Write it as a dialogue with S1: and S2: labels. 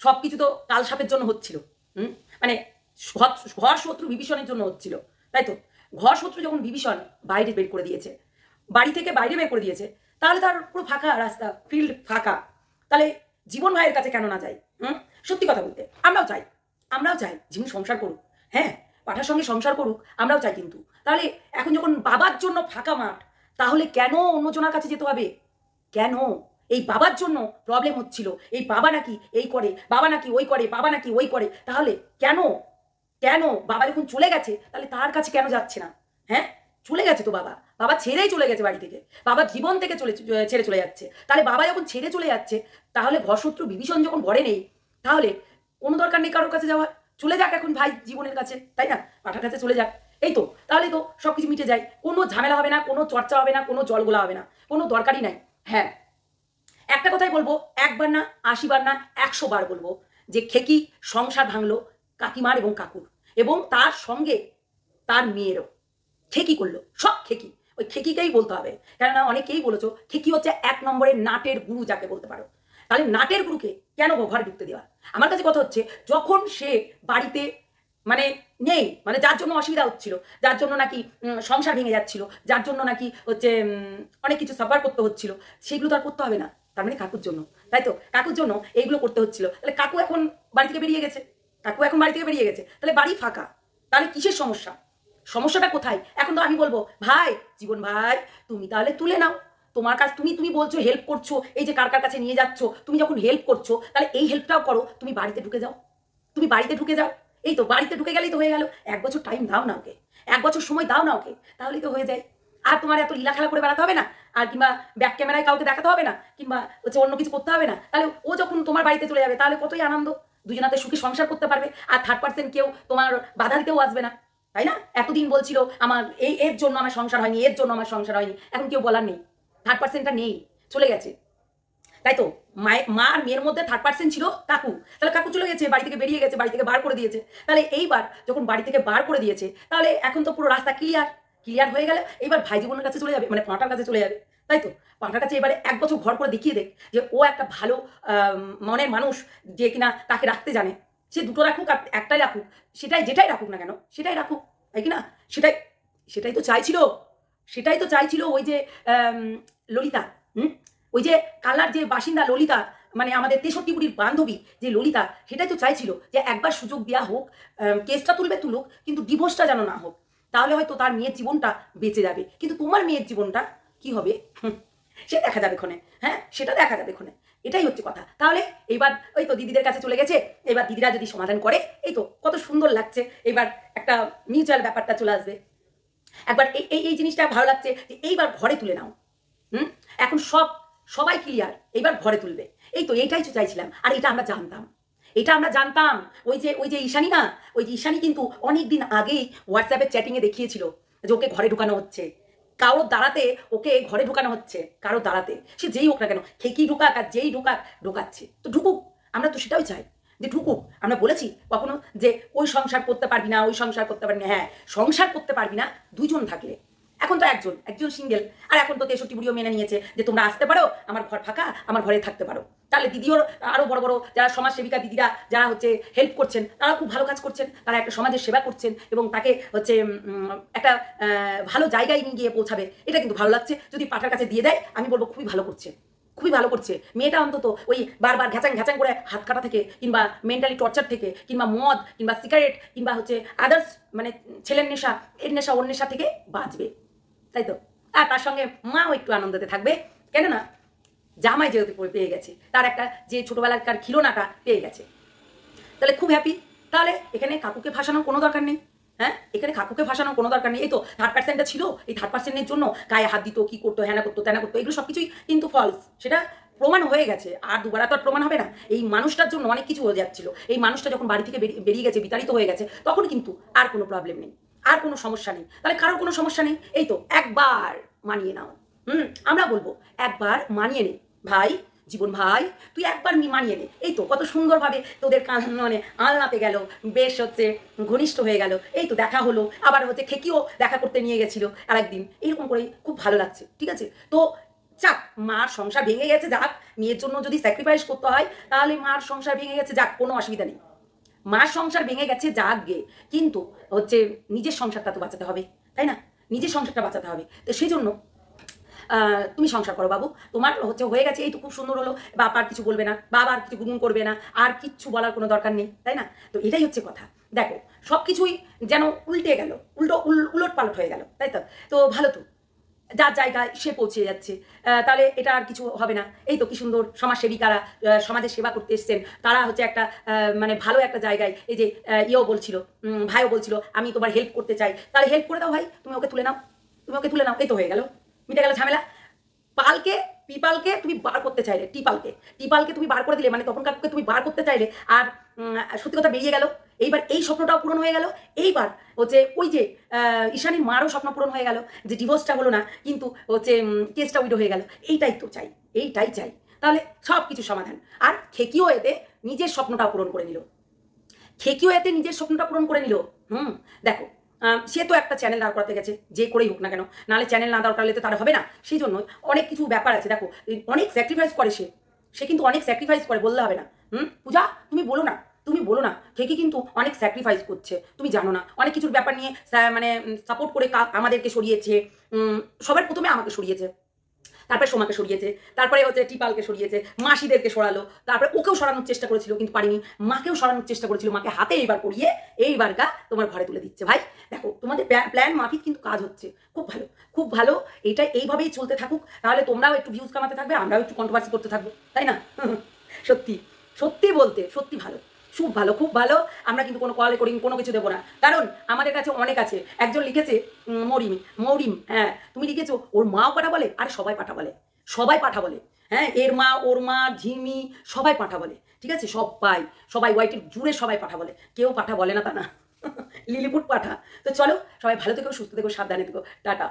S1: সব কিছু তো কালসাপের জন্য হচ্ছিল। মানে ঘর শত্রু বিভীষণের জন্য হচ্ছিল, তাই তো? ঘর শত্রু যখন বিভীষণ বাইরে বের করে দিয়েছে, বাড়ি থেকে বাইরে বের করে দিয়েছে, তাহলে তার পুরো ফাঁকা রাস্তা, ফিল্ড ফাঁকা। তাহলে জীবন ভাইয়ের কাছে কেন না যাই? সত্যি কথা বলতে আমরাও চাই জীবন সংসার করুক, হ্যাঁ, পাঠার সঙ্গে সংসার করুক, আমরাও চাই। কিন্তু তাহলে এখন যখন বাবার জন্য ফাঁকা মাঠ, তাহলে কেন অন্যজনের কাছে যেতে হবে? কেন? এই বাবার জন্য প্রবলেম হচ্ছিল, এই বাবা নাকি এই করে, বাবা নাকি ওই করে, বাবা নাকি ওই করে। তাহলে কেন কেন বাবা যখন চলে গেছে, তাহলে তার কাছে কেন যাচ্ছে না? হ্যাঁ, চলে গেছে তো বাবা, বাবা ছেড়েই চলে গেছে বাড়ি থেকে, বাবা জীবন থেকে ছেড়ে চলে যাচ্ছে। তাহলে বাবা যখন ছেড়ে চলে যাচ্ছে, তাহলে ঘরশত্রু বিভীষণ যখন ঘরে নেই, তাহলে কোনো দরকার নেই কারোর কাছে যাওয়ার। চলে যাক এখন ভাই জীবনের কাছে, তাই না? পাঠার কাছে চলে যাক, এই তো। তাহলে তো সবকিছু মিটে যায়, কোনো ঝামেলা হবে না, কোনো চর্চা হবে না, কোনো জলগোলা হবে না, কোনো দরকারই নাই। হ্যাঁ, একটা কথাই বলবো, একবার না 80 বার না 100 বার বলবো, যে খেকি সংসার ভাঙলো কাকিমার এবং কাকুর, এবং তার সঙ্গে তার মেয়েরও। খেকি করলো, সব খেকি। ওই খেকিকেই বলতে হবে, কেননা অনেকেই বলেছো খেকি হচ্ছে 1 নম্বরের নাটের গুরু যাকে বলতে পারো। তাহলে নাটের গুরুকে কেন ঘরে ঢুকতে দেওয়া? আমার কাছে কথা হচ্ছে, যখন সে বাড়িতে মানে নেই, মানে যার জন্য অসুবিধা হচ্ছিল, যার জন্য নাকি সংসার ভেঙে যাচ্ছিল, যার জন্য নাকি হচ্ছে অনেক কিছু সাফার করতে হচ্ছিল, সেগুলো তো আর করতে হবে না। তার মানে কাকুর জন্য, তাই তো? কাকুর জন্য এইগুলো করতে হচ্ছিল। তাহলে কাকু এখন বাড়ি থেকে বেরিয়ে গেছে, তাহলে বাড়ি ফাঁকা। তাহলে কিসের সমস্যা? সমস্যাটা কোথায়? এখন তো আমি বলবো, ভাই জীবন ভাই, তুমি তাহলে তুলে নাও তোমার কাজ। তুমি বলছো হেল্প করছো, এই যে কার কার কাছে নিয়ে যাচ্ছ, তুমি যখন হেল্প করছো, তাহলে এই হেল্পটাও করো। তুমি বাড়িতে ঢুকে যাও, এই তো বাড়িতে ঢুকে গেলেই তো হয়ে গেল। 1 বছর টাইম দাও না ওকে, 1 বছর সময় দাও না ওকে, তাহলেই তো হয়ে যায়। আর তোমার এত লীলা খেলা করে বেড়াতে হবে না, আর কিংবা ব্যাক ক্যামেরায় কাউকে দেখাতে হবে না, কিংবা হচ্ছে অন্য কিছু করতে হবে না। তাহলে ও যখন তোমার বাড়িতে চলে যাবে, তাহলে কতই আনন্দ, দুজনাতে সুখী সংসার করতে পারবে। আর থার্ড পার্সেন্ট কেউ তোমার বাধা দিতেও আসবে না, তাই না? এতদিন বলছিল আমার এর জন্য আমার সংসার হয়নি, এর জন্য আমার সংসার হয়নি, এখন কেউ বলার নেই, থার্ড পার্সেন্টটা নেই, চলে গেছে, তাই তো? মা আর মেয়ের মধ্যে থার্ড পার্সেন্ট ছিল কাকু। তাহলে কাকু চলে গেছে, বাড়ি থেকে বেরিয়ে গেছে, বাড়ি থেকে বার করে দিয়েছে। তাহলে এইবার যখন বাড়ি থেকে বার করে দিয়েছে, তাহলে এখন তো পুরো রাস্তা ক্লিয়ার হয়ে গেলে এইবার ভাই জীবনের কাছে চলে যাবে, মানে পাঁটার কাছে চলে যাবে, তাই তো? পাঁটার কাছে এবারে 1 বছর ঘর করে দেখিয়ে দেখ যে ও একটা ভালো মনের মানুষ, যে কিনা তাকে রাখতে জানে। সে দুটো রাখুক আর একটাই রাখুক, যেটাই রাখুক না কেন, সেটাই রাখুক, তাই কি না? সেটাই তো চাইছিল ওই যে ললিতা। ওই যে কালার যে বাসিন্দা ললিতা, মানে আমাদের 63 কুড়ির বান্ধবী যে ললিতা, সেটাই তো চাইছিল যে একবার সুযোগ দেওয়া হোক, কেসটা তুলুক, কিন্তু ডিভোর্সটা যেন না হোক, তাহলে হয়তো তার মেয়ের জীবনটা বেঁচে যাবে। কিন্তু তোমার মেয়ের জীবনটা কি হবে সে দেখা যাবে ক্ষণে, হ্যাঁ, সেটা দেখা যাবে ক্ষণে, এটাই হচ্ছে কথা। তাহলে এইবার ওই তো দিদিদের কাছে চলে গেছে, এবার দিদিরা যদি সমাধান করে, এই তো কত সুন্দর লাগছে। এবার একটা মিউচুয়াল ব্যাপারটা চলে আসবে, একবার এই জিনিসটা ভালো লাগছে যে এইবার ঘরে তুলে নাও। এখন সবাই ক্লিয়ার, এইবার ঘরে তুলবে। এই তো এইটাই তো চাইছিলাম, আর এটা আমরা জানতাম। ওই যে ঈশানী না, ওই যে ঈশানী কিন্তু অনেকদিন আগেই হোয়াটসঅ্যাপের চ্যাটিংয়ে দেখিয়েছিল যে ওকে ঘরে ঢুকানো হচ্ছে, কারোর দাঁড়াতে ওকে ঘরে ঢুকানো হচ্ছে, কারোর দাঁড়াতে, সে যেই হোক না কেন, খেকি ঢুকাক আর যেই ঢুকাচ্ছে, তো ঢুকুক। আমরা তো সেটাই চাই যে ঢুকুক। আমরা বলেছি কখনো যে ওই সংসার করতে পারবি না, হ্যাঁ, সংসার করতে পারবি না 2 জন থাকলে। এখন তো একজন সিঙ্গেল, আর এখন তো 63 বুড়িও মেনে নিয়েছে যে তোমরা আসতে পারো, আমার ঘর ফাঁকা, আমার ঘরে থাকতে পারো। তাহলে দিদিও আরো বড় বড় যারা সমাজসেবিকা দিদিরা, যারা হচ্ছে হেল্প করছেন, তারা খুব ভালো কাজ করছেন, তারা একটা সমাজের সেবা করছেন, এবং তাকে হচ্ছে একটা ভালো জায়গায় নিয়ে গিয়ে পৌঁছাবে। এটা কিন্তু ভালো লাগছে। যদি পাঠার কাছে দিয়ে দেয়, আমি বলবো খুবই ভালো করছে মেয়েটা। অন্তত ওই বারবার ঘ্যাচাং করে হাত কাটা থেকে, কিংবা মেন্টালি টর্চার থেকে, কিংবা মদ, কিংবা সিগারেট, কিংবা হচ্ছে আদার্স মানে ছেলের নেশা, এর নেশা, ওর নেশা থেকে বাঁচবে, তাই তো? আর তার সঙ্গে মাও একটু আনন্দতে থাকবে, কেননা জামাই যেহেতু পেয়ে গেছে, তার একটা যে ছোটবেলাকার খিলোনাটা পেয়ে গেছে, তাহলে খুব হ্যাপি। তাহলে এখানে কাকুকে ফাঁসানোর কোনো দরকার নেই, হ্যাঁ, এই তো থার্ড পার্সেন্টটা ছিল, এই থার্ড পার্সেন্টের জন্য গায়ে হাত দিত, কি করতো, হ্যানা করতো, ত্যানা করতো, এগুলো সবকিছুই কিন্তু ফলস, সেটা প্রমাণ হয়ে গেছে। আর দুবার তো আর প্রমাণ হবে না। এই মানুষটার জন্য অনেক কিছু হয়ে যাচ্ছিল। এই মানুষটা যখন বাড়ি থেকে বেরিয়ে গেছে, বিতাড়িত হয়ে গেছে, তখন কিন্তু আর কোনো প্রবলেম নেই, আর কোনো সমস্যা নেই। তাহলে কারোর কোনো সমস্যা নেই, এই তো একবার মানিয়ে নাও। আমরা বলবো একবার মানিয়ে নে ভাই, জীবন ভাই, তুই একবার মানিয়ে নে। এই তো কত সুন্দরভাবে তোদের মানে আলনাতে গেল, বেশ হচ্ছে ঘনিষ্ঠ হয়ে গেল, এই তো দেখা হলো, আবার হচ্ছে খেকিও দেখা করতে নিয়ে গেছিল আরেকদিন, এরকম করে খুব ভালো লাগছে, ঠিক আছে? তো যাক, মার সংসার ভেঙে গেছে, যাক, মেয়ের জন্য যদি স্যাক্রিফাইস করতে হয় তাহলে মার সংসার ভেঙে গেছে, যাক, কোনো অসুবিধা নেই। মার সংসার ভেঙে গেছে, যাক গে, কিন্তু হচ্ছে নিজের সংসারটা তো বাঁচাতে হবে, তাই না? নিজের সংসারটা বাঁচাতে হবে। তো সেই জন্য তুমি সংসার করো বাবু, তোমার হচ্ছে হয়ে গেছে, এই তো খুব সুন্দর হলো, বাবা আর কিছু বলবে না, বাবা আর কিছু গুনগুন করবে না, আর কিচ্ছু বলার কোনো দরকার নেই, তাই না? তো এটাই হচ্ছে কথা। দেখো, সব কিছুই যেন উল্টে গেল, উলট পালট হয়ে গেল, তাই তো? তো ভালো তো, যার জায়গায় সে পৌঁছে যাচ্ছে, তাহলে এটা আর কিছু হবে না। এই তো কি সুন্দর সমাজসেবিকারা সমাজের সেবা করতে এসছেন, তারা হচ্ছে একটা মানে ভালো একটা জায়গায়, এই যে ইয়েও বলছিল, ভাইও বলছিল আমি তোমার হেল্প করতে চাই, তাহলে হেল্প করে দাও ভাই, তুমি ওকে তুলে নাও, তুমি ওকে তুলে নাও, এই তো হয়ে গেল, মিটে গেল ঝামেলা। পিপালকে তুমি বার করতে চাইলে, টিপালকে তুমি বার করে দিলে, মানে তখন কাকুকে তুমি বার করতে চাইলে, আর সত্যি কথা বেরিয়ে গেল। এইবার এই স্বপ্নটাও পূরণ হয়ে গেল। এইবার হচ্ছে ওই যে ঈশানীর মারও স্বপ্ন পূরণ হয়ে গেল, যে ডিভোর্সটা হলো না, কিন্তু হচ্ছে কেসটা উইডো হয়ে গেল। এইটাই তো চাই, এইটাই চাই, তাহলে সব কিছু সমাধান। আর খেকিও এতে নিজের স্বপ্নটাও পূরণ করে নিল, নিজের স্বপ্নটা পূরণ করে নিল। দেখো, সে তো একটা চ্যানেল দাঁড় করাতে গেছে, যে করেই হোক না কেন, নাহলে চ্যানেল না দাঁড় করালে তো তার হবে না। সেই জন্য অনেক কিছু ব্যাপার আছে। দেখো, অনেক স্যাক্রিফাইস করে সে কিন্তু অনেক স্যাক্রিফাইস করে, বললে হবে না। পূজা, তুমি বলো না, ঠিকই কিন্তু অনেক স্যাক্রিফাইস করছে, তুমি জানো না, অনেক কিছুর ব্যাপার নিয়ে মানে সাপোর্ট করে আমাদেরকে সরিয়েছে, সবার প্রথমে আমাকে সরিয়েছে, তারপরে সোমাকে সরিয়েছে, তারপরে হচ্ছে টিপালকে সরিয়েছে, মাসিদেরকে সরালো, তারপরে ওকেও সরানোর চেষ্টা করেছিল কিন্তু পারিনি, মাকেও সরানোর চেষ্টা করেছিল, মাকে হাতে এইবার পড়িয়ে এইবার তোমার ঘরে তুলে দিচ্ছে। ভাই দেখো, তোমাদের প্ল্যান মাফিক কিন্তু কাজ হচ্ছে, খুব ভালো, খুব ভালো। এটা এইভাবেই চলতে থাকুক, তাহলে তোমরাও একটু ভিউজ কামাতে থাকবে, আমরাও একটু কন্ট্রোভার্সি করতে থাকবো, তাই না? সত্যি বলতে সত্যি ভালো, খুব ভালো, খুব ভালো। আমরা কিন্তু কোনো কল রেকর্ডিং কোনো কিছু দেবো না, কারণ আমাদের কাছে অনেক আছে। একজন লিখেছে মৌরিম, হ্যাঁ, তুমি লিখেছো ওর মাও পাঠা বলে, আর সবাই পাঠা বলে, হ্যাঁ, এর মা, ওর মা, ঝিমি, সবাই পাঠা বলে, ঠিক আছে? সবাই হোয়াইটের জুড়ে সবাই পাঠা বলে, কেউ পাঠা বলে না তা না। লিলিপুট পাঠা। তো চলো, সবাই ভালো থেকো, সুস্থ থেকো, সাবধানে থেকো, টাটা।